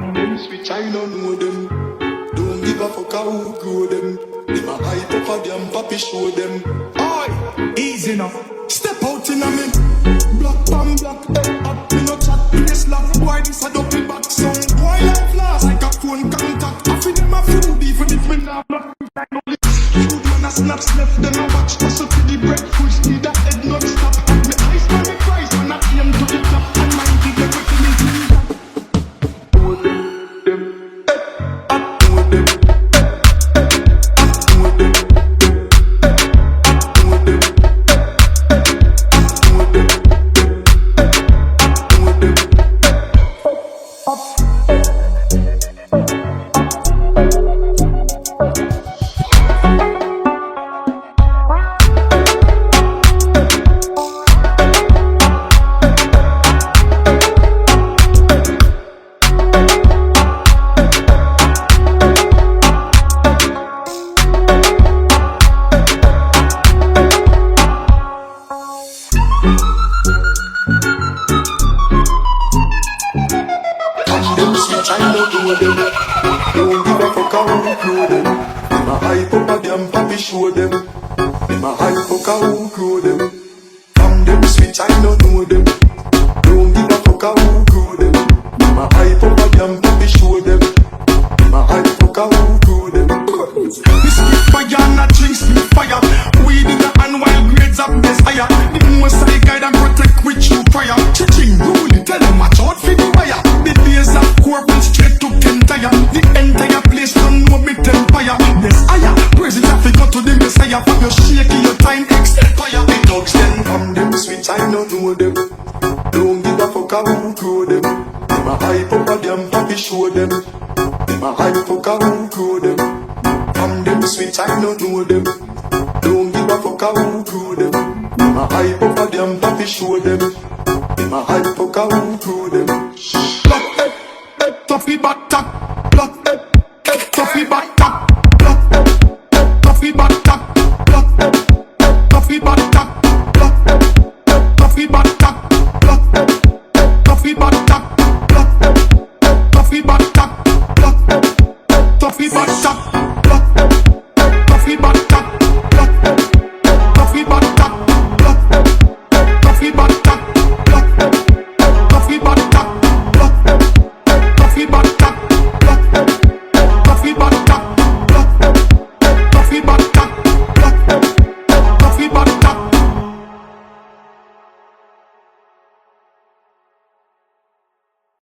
From them switch I don't know them. Don't give a fuck how grow them. Them a hype up a damn papi show them. Oi, easy now. Step out in a me. Black pan black, head up, me no chat. Place love, boy, this a double back sound. Boy like flash, like a phone contact. I feel them a food, even if me not black. Shoot man a snap, left them a watch. Hustle to the breakfast, need a head not stop. Me eyes on the prize, when I aim to the top. And mind give everything is intact. Know them, know them, know them, know them, know them, know them. Them switch, I don't know them. Don't give a fuck how we grow them. Them a hype up a damn papi show them. Them a hype up how we grow them. From them switch, I don't know them. Don't give a fuck how we grow them. Them a hype up a damn papi show them. Them a hype up how we grow them. This is fire and a drink sleep fire. Weed in the hand while grades up best higher. The most I guide and protect with you fire. Chiching rule, tell them watch out for the wire. The days of corporate straight to Kentire. The entire place don't know me empire. Yes, higher. Praise it if you go to the Messiah. For your shaky, your time expire. The dogs then from them switch, I don't know them. Don't give a fuck how we grow them. Them a hype up a damn papi show them. Them a hype up how we grow them. From them switch, I don't know them. Don't give a fuck how we grow them. Them a hype up a damn papi show them. Them a hype up how we